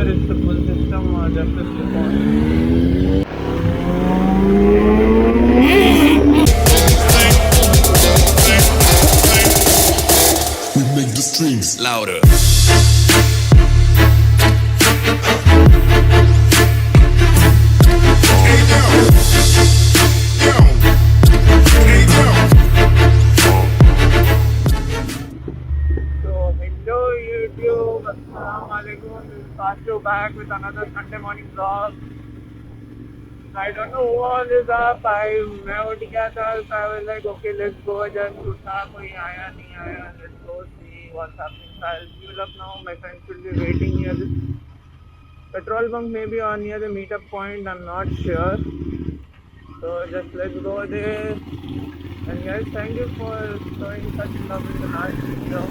sure it's the full system or just a slip-on. We make the streams louder. Hello YouTube, Assalamualaikum. This is Fastto back with another Sunday morning vlog. I don't know who all is up. मैं उठ गया था, so I was like, okay, let's go. Just उठा, कोई आया नहीं आया. Let's go see what's happening. So I'll fuel up now. My friends will be waiting near this petrol bunk, maybe or near the meetup point. I'm not sure. So just let's go there. And guys, thank you for showing such love in the last video.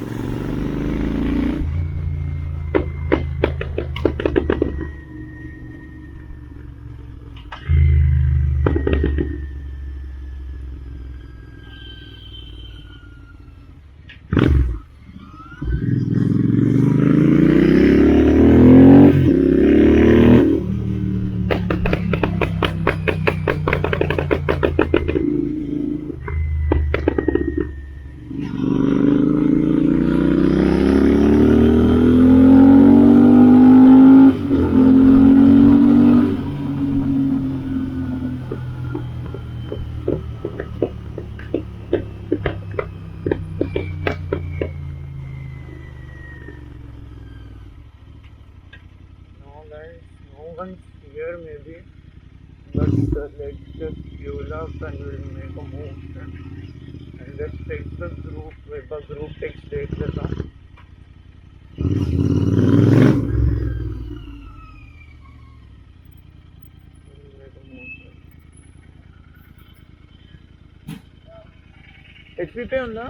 No one's here maybe, but let's just fuel up and we'll make a move and just take the group, if the group takes later now. HP पे उन्ना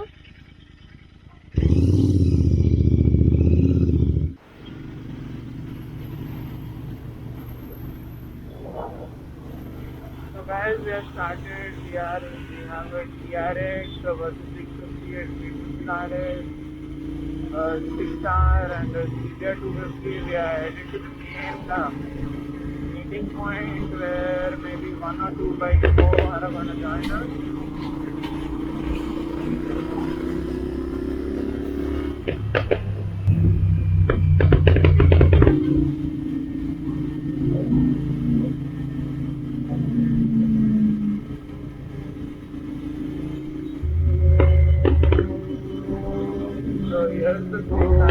Guys, we have started. We have a TRX versus 650 and 6R, 6R and a ZX 250. We are headed to the main meeting point where maybe one or two bikes more are going to join us. So here's the thing I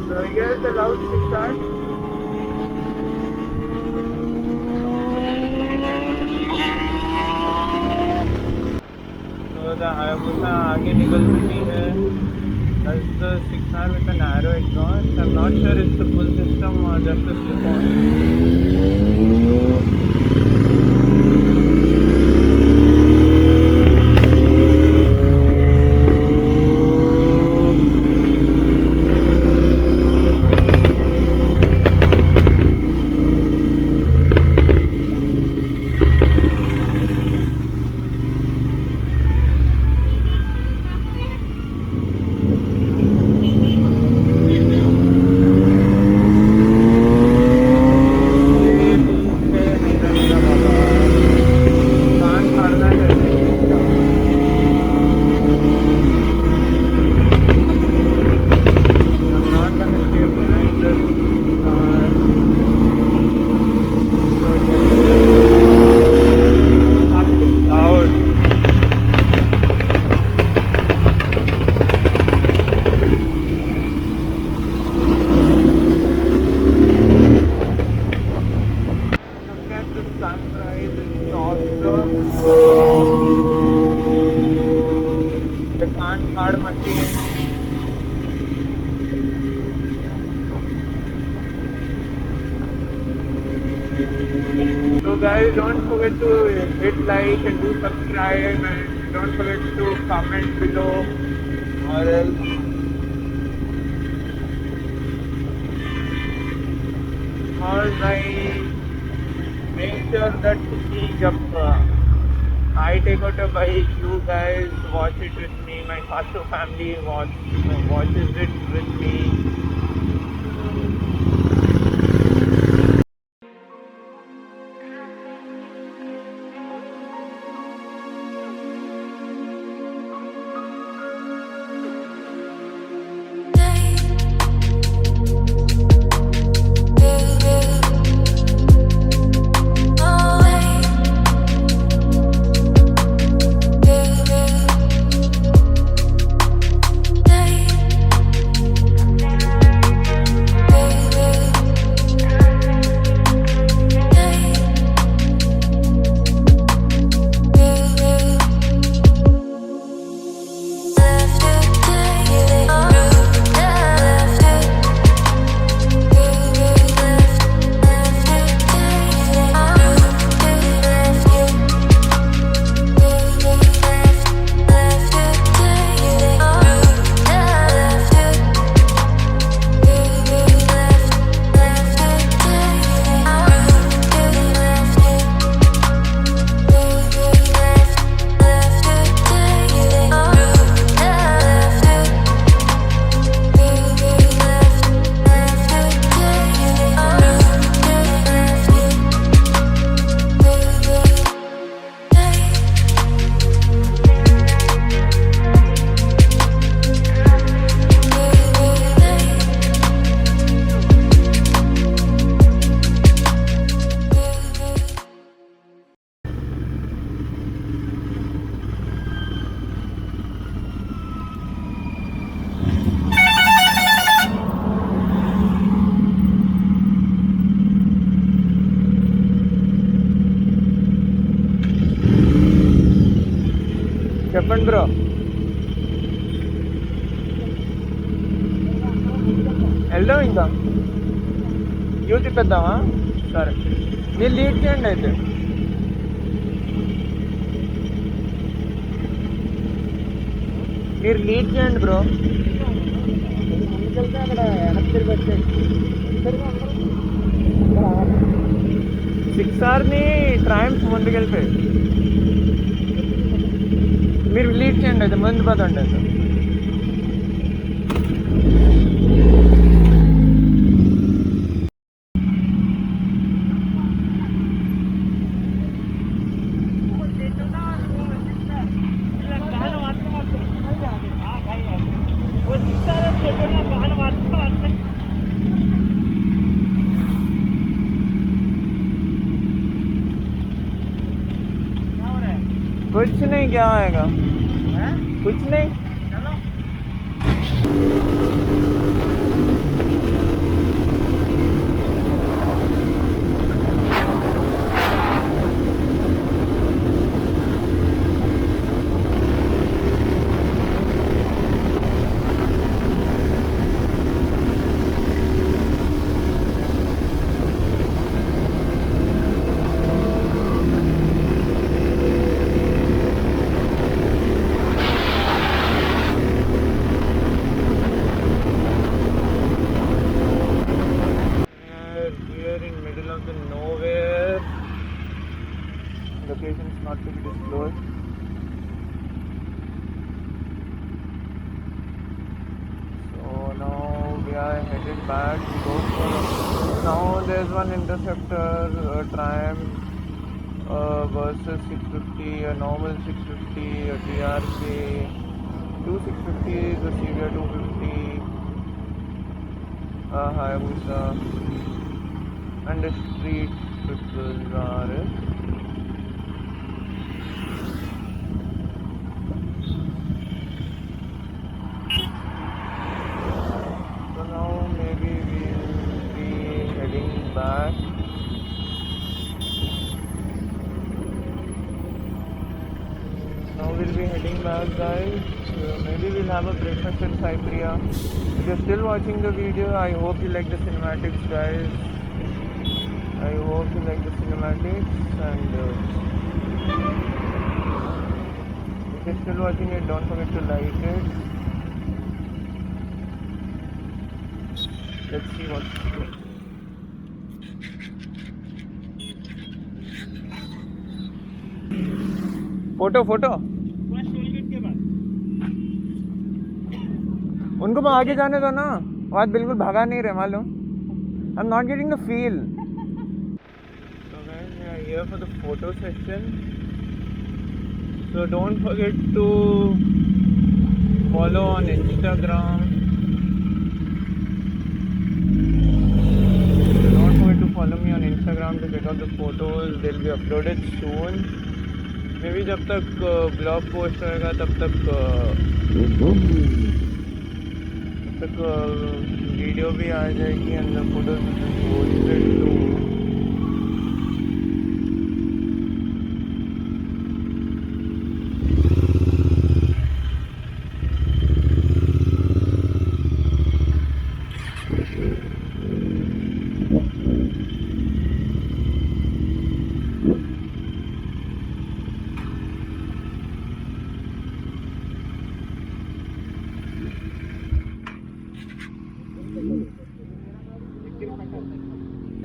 So here's the loudspeaker. So the Hayabusa आगे निकल चुकी है. That's the 6R with a narrow exhaust. I'm not sure it's the full system or just a slip-on. So guys, don't forget to hit like and do subscribe and don't forget to comment below or else because I make sure that I take out a bike, you guys watch it with me, my Fastto family watches it with me. చెప్పండి bro. వెళ్దాం ఇంకా you తిప్పేద్దామా? సరే మీరు lead చేయండి అయితే. మీరు lead చేయండి bro. ముందుకెళ్తే అక్కడ వెనక్కి తిరిగి వచ్చేసి 6Rని ట్రయంఫ్ ముందుకెళ్ళిపోయి మీరు లీడ్ చేయండి అయితే, ముందు పదండి అయితే. कुछ नहीं, क्या आएगा? कुछ नहीं. Locations not to be disclosed. So now we are headed back. Now there's one interceptor, Triumph versus 650, a normal 650, a TRK, two 650s, a CBR 250, a Hayabusa, and a street RS. Back. Now we'll be heading back, guys. Maybe we'll have a breakfast in Cypria. If you're still watching the video, I hope you like the cinematics, guys. I hope you like the cinematics, and if you're still watching it, don't forget to like it. Let's see what's good. Photo photo उनको मैं आगे जाने दो ना, बात बिल्कुल भगा नहीं रहे मालूम. I am not getting the feel. So guys, we are here for the photo session. So don't forget to follow on Instagram. Don't forget to follow me on Instagram to check out the photos. They'll be uploaded soon. Maybe जब तक blog post होएगा तब तक video भी आ जाएगी and the photos will be posted too.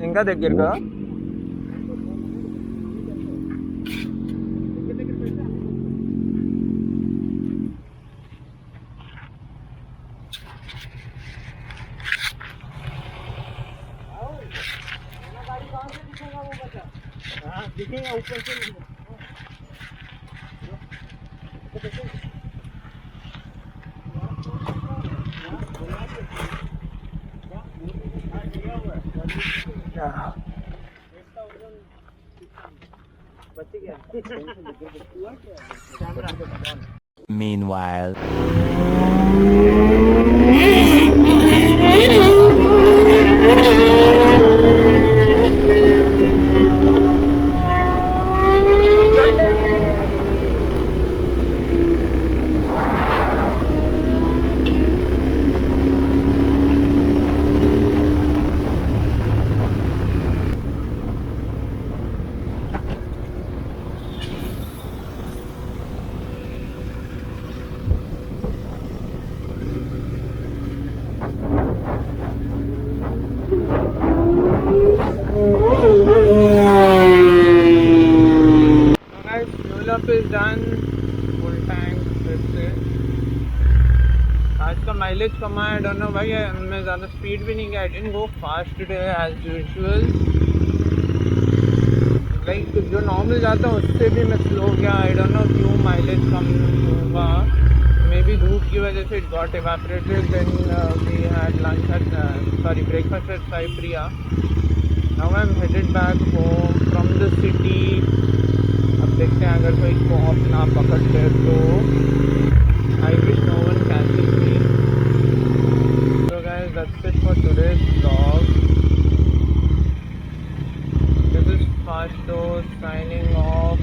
ఇంకా దగ్గరగా दिखेगा ऊपर से. Meanwhile. Fuel up is done, full tank फिर से. आज का माइलेज कमा है, डोंट नो भाई. मैं ज़्यादा स्पीड भी नहीं गया. I didn't go fast today as usual. Like जो नॉर्मल जाता हूँ उससे भी मैं स्लो गया. आई डोंट नो क्यों माइलेज कम होगा. मे बी धूप की वजह से it got evaporated. Then we had lunch at breakfast at Cypria. Now I'm headed back home from the city. अब देखते हैं अगर कोई कॉप ना पकड़ ले तो. I wish no one catches me. So guys, that's it for today's vlog. This is Fastto signing off.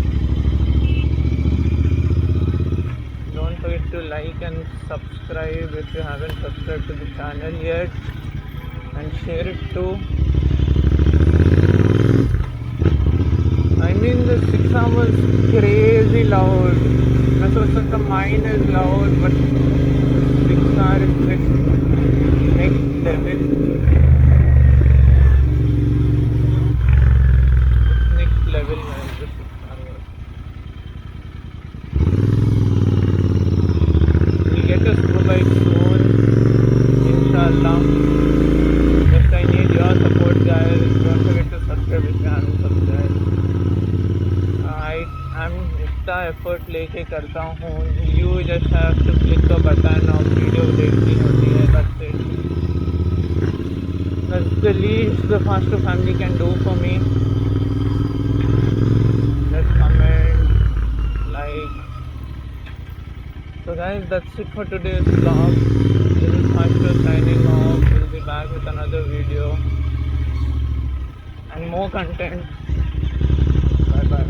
Don't forget to like and subscribe if you haven't subscribed to the channel yet, and share it too. I mean the 6R was crazy loud. मैं सोच सकता mine is loud, but 6R is next level. Next level man, the 6R was. We'll get a superbike soon, inshallah. Just I need your support guys. Don't forget to subscribe if you haven't subscribed. I'm इतना effort लेके करता हूँ. You just have to click the button और video देखनी होती है. That's it. That's the least the Fastto family can do for me. Just comment, like. So guys, that's it for today's vlog. This is Fastto signing off. We'll be back with another video and more content. Bye bye.